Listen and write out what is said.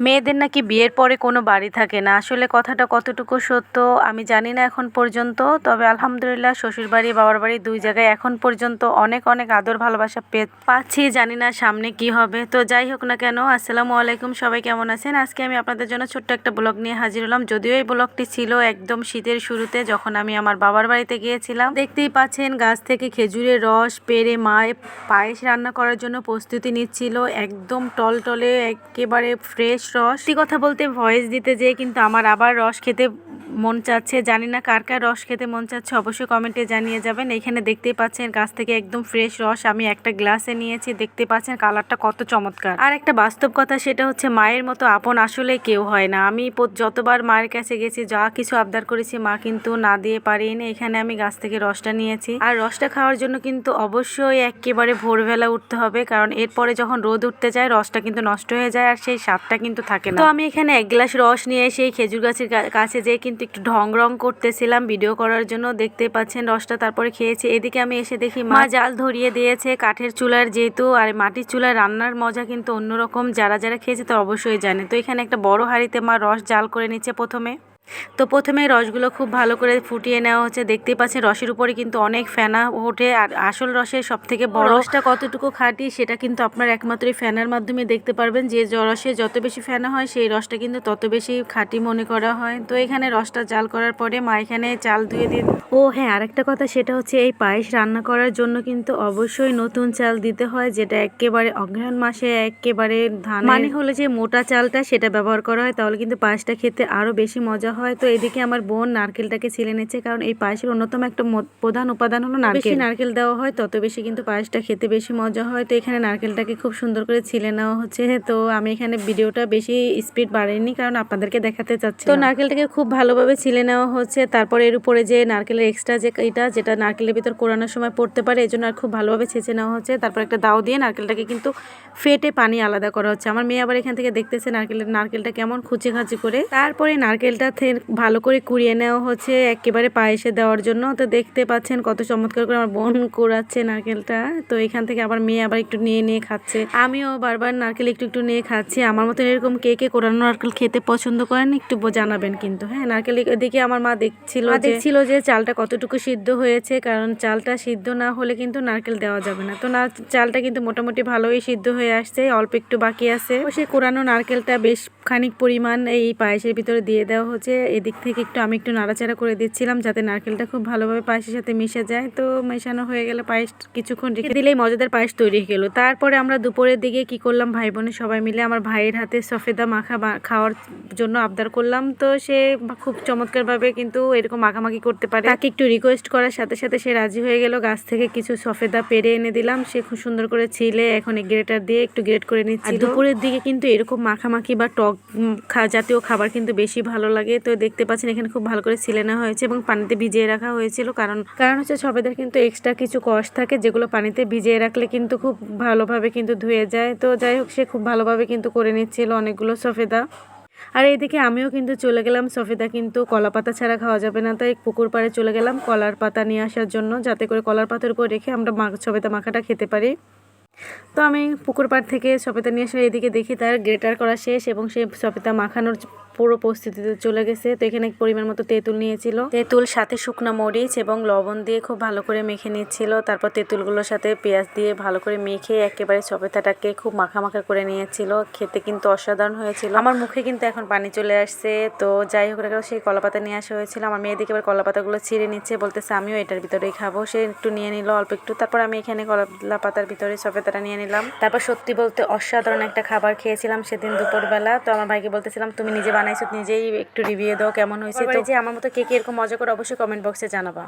মেয়েদের নাকি বিয়ের পরে কোনো বাড়ি থাকে না। আসলে কথাটা কতটুকু সত্য আমি জানি না এখন পর্যন্ত। তবে আলহামদুলিল্লাহ শ্বশুরবাড়ি বাবার বাড়ি ২ জায়গায় এখন পর্যন্ত অনেক অনেক আদর ভালোবাসা পাচ্ছি। জানি না সামনে কি হবে। তো যাই হোক না কেন, আসসালামু আলাইকুম, সবাই কেমন আছেন? আজকে আমি আপনাদের জন্য ছোট্ট একটা ব্লগ নিয়ে হাজির হলাম। যদিও এই ব্লগটি ছিল একদম শীতের শুরুতে, যখন আমি আমার বাবার বাড়িতে গিয়েছিলাম। দেখতেই পাচ্ছেন গাছ থেকে খেজুরের রস পেড়ে মা পায়েস রান্না করার জন্য প্রস্তুতি নিচ্ছিল। একদম টলটলে একেবারে ফ্রেশ রস। সত্যি কথা বলতে ভয়েস দিতে যেয়ে কিন্তু আমার আবার রস খেতে মন চাচ্ছে। জানি না কার কার রস খেতে মন চাচ্ছে, অবশ্যই কমেন্টে জানিয়ে যাবেন। এখানে দেখতেই পাচ্ছেন গাছ থেকে একদম ফ্রেশ রস আমি একটা গ্লাসে নিয়েছি। দেখতে পাচ্ছেন কালারটা কত চমৎকার। আর একটা বাস্তব কথা, সেটা হচ্ছে মায়ের মতো আপন আসলে কেউ হয় না। আমি যতবার মায়ের কাছে গেছি, যা কিছু আবদার করেছি, মা কিন্তু না দিয়ে পারিনি। এখানে আমি গাছ থেকে রসটা নিয়েছি। আর রসটা খাওয়ার জন্য কিন্তু অবশ্যই একেবারে ভোরবেলা উঠতে হবে, কারণ এরপরে যখন রোদ উঠতে যায় রসটা কিন্তু নষ্ট হয়ে যায় আর সেই স্বাদটা কিন্তু থাকে না। তো আমি এখানে 1 গ্লাস রস নিয়ে সেই খেজুর গাছের কাছে যেয়ে কিন্তু একটু ঢং রং করতেছিলাম ভিডিও করার জন্য। দেখতে পাচ্ছেন রসটা তারপরে খেয়েছি। এদিকে আমি এসে দেখি মা জাল ধরিয়ে দিয়েছে কাঠের চুলার, যেহেতু আর মাটির চুলায় রান্নার মজা কিন্তু অন্যরকম। যারা যারা খেয়েছে তো অবশ্যই জানে। তো এখানে একটা বড় হাঁড়িতে মা রস জাল করে নিচ্ছে প্রথমে রসগুলো খুব ভালো করে ফুটিয়ে নেওয়া হচ্ছে। দেখতেই পাচ্ছেন রসের উপরে কিন্তু অনেক ফেনা ওঠে, আর আসল রসের সব থেকে বড় রসটা কতটুকু খাঁটি সেটা কিন্তু আপনার একমাত্র ফেনার মাধ্যমে দেখতে পারবেন। যে রসে যত বেশি ফেনা হয় সেই রসটা কিন্তু তত বেশি খাঁটি মনে করা হয়। তো এখানে রসটা জাল করার পরে মা এখানে চাল ধুয়ে দিয়ে হ্যাঁ, আরেকটা কথা, সেটা হচ্ছে এই পায়েস রান্না করার জন্য কিন্তু অবশ্যই নতুন চাল দিতে হয়, যেটা একেবারে অগ্রহায়ণ মাসে একেবারে ধান মানে হলো যে মোটা চালটা, সেটা ব্যবহার করা হয়। তাহলে কিন্তু পায়েসটা খেতে আরো বেশি মজা হয়। তো এদিকে আমার বোন নারকেলটাকে ছিলে নিচ্ছে, কারণ এই পায়েসের অন্যতম একটা প্রধান উপাদান হলো নারকেল। বেশি নারকেল দেওয়া হয় তত বেশি কিন্তু পায়েসটা খেতে বেশি মজা হয়। তো এখানে নারকেলটাকে খুব সুন্দর করে ছিলে নেওয়া হচ্ছে। তো আমি এখানে ভিডিওটা বেশি স্পিড বাড়াইনি, কারণ আপনাদেরকে দেখাতে চাচ্ছি। তো নারকেলটাকে খুব ভালোভাবে ছিলে নেওয়া হচ্ছে। তারপরে এর উপরে যে নারকেলের এক্সট্রা যে যেটা নারকেলের ভিতর কোরানোর সময় পড়তে পারে, এজন্য আর খুব ভালোভাবে ছেঁচে নেওয়া হচ্ছে। তারপর একটা দাও দিয়ে নারকেলটাকে কিন্তু ফেটে পানি আলাদা করা হচ্ছে। আমার মেয়ে আবার এখান থেকে দেখতেছে নারকেলটা কেমন খুচি খাচি করে। তারপরে নারকেলটা ভালো করে কুড়িয়ে নেওয়া হচ্ছে একেবারে পায়েসে দেওয়ার জন্য। তো দেখতে পাচ্ছেন কত চমৎকার করে আমার বোন কুড়াচ্ছে নারকেলটা। তো এখান থেকে আবার মেয়ে আবার একটু নিয়ে নিয়ে খাচ্ছে, আমিও বারবার নারকেল একটু একটু নিয়ে খাচ্ছি। আমার মতন এরকম কে কে কোরানো নারকেল খেতে পছন্দ করেন একটু জানাবেন কিন্তু। হ্যাঁ, নারকেল এদিকে আমার মা দেখছিল যে চালটা কতটুকু সিদ্ধ হয়েছে, কারণ চালটা সিদ্ধ না হলে কিন্তু নারকেল দেওয়া যাবে না। তো চালটা কিন্তু মোটামুটি ভালোই সিদ্ধ হয়ে আসছে, অল্প একটু বাকি আছে। সেই কোরানো নারকেলটা বেশ খানিক পরিমাণ এই পায়েসের ভিতরে দিয়ে দেওয়া হচ্ছে। এদিক থেকে আমি একটু নাড়াচাড়া করে দিচ্ছিলাম, যাতে নারকেলটা খুব ভালোভাবে পায়েসের সাথে মিশে যায়। তো মেশানো হয়ে গেলে পায়েস কিছুক্ষণ রেখে দিলেই মজাদার পায়েস তৈরি হয়ে গেল। তারপরে আমরা দুপুরের দিকে কি করলাম, ভাই বোনে সবাই মিলে আমার ভাইয়ের হাতে সফেদা মাখা খাওয়ার জন্য আবদার করলাম। তো সে খুব চমৎকারভাবে কিন্তু এরকম মাখামাখি করতে পারে। তাকে একটু রিকোয়েস্ট করার সাথে সাথে সে রাজি হয়ে গেল। গাছ থেকে কিছু সফেদা পেড়ে এনে দিলাম, সে খুব সুন্দর করে ছিলে এখন গ্রেটার দিয়ে একটু গ্রেট করে নিচ্ছি। দুপুরের দিকে কিন্তু এরকম মাখামাখি বা টক জাতীয় খাবার কিন্তু বেশি ভালো লাগে। তো দেখতে পাচ্ছেন এখানে খুব ভালো করে ছিলে নেওয়া হয়েছে এবং পানিতে ভিজিয়ে রাখা হয়েছিল, কারণ হচ্ছে সবেদের কিন্তু এক্সট্রা কিছু কষ থাকে, যেগুলো পানিতে ভিজিয়ে রাখলে কিন্তু খুব ভালোভাবে কিন্তু ধুয়ে যায়। তো যাই হোক, সে খুব ভালোভাবে কিন্তু করে নিচ্ছিল অনেকগুলো সফেদা। আর এইদিকে আমিও কিন্তু চলে গেলাম। সফেদা কিন্তু কলা পাতা ছাড়া খাওয়া যাবে না, তাই পুকুর পাড়ে চলে গেলাম কলার পাতা নিয়ে আসার জন্য, যাতে করে কলার পাতার উপর রেখে আমরা সফেদা মাখাটা খেতে পারি। তো আমি পুকুর পাড় থেকে সফেদা নিয়ে আসলে এদিকে দেখি তার গ্রেটার করা শেষ এবং সে সফেদা মাখানোর পুরো প্রস্তুতিতে চলে গেছে। তো এখানে পরিমাণ মতো তেঁতুল নিয়েছিল, তেঁতুল সাথে শুকনো মরিচ এবং লবণ দিয়ে খুব ভালো করে মেখে নিচ্ছিল। তারপর তেঁতুলগুলোর সাথে পেঁয়াজ দিয়ে ভালো করে মেখে একেবারে সফেদাটাকে খুব মাখা করে নিয়েছিল। খেতে কিন্তু অসাধারণ হয়েছিল, আমার মুখে কিন্তু এখন পানি চলে আসছে। তো যাই হোক, সেই কলাপাতা নিয়ে আসা হয়েছিল। আমার মেয়ে দিকে এবার কলাপাতাগুলো ছিঁড়ে নিচ্ছে, বলতেছে আমিও এটার ভিতরেই খাবো। সে একটু নিয়ে নিল অল্প একটু। তারপর আমি এখানে কলা পাতার ভিতরে সফেদাটা নিয়ে নিলাম। তারপর সত্যি বলতে অসাধারণ একটা খাবার খেয়েছিলাম সেদিন দুপুরবেলা। তো আমার ভাইকে বলতেছিলাম তুমি নিজে বানাইছো, নিজেই একটু রিভিউ দাও কেমন হয়েছে। তো যে আমার মতো কে কে এরকম মজা করে অবশ্যই কমেন্ট বক্সে জানাবা।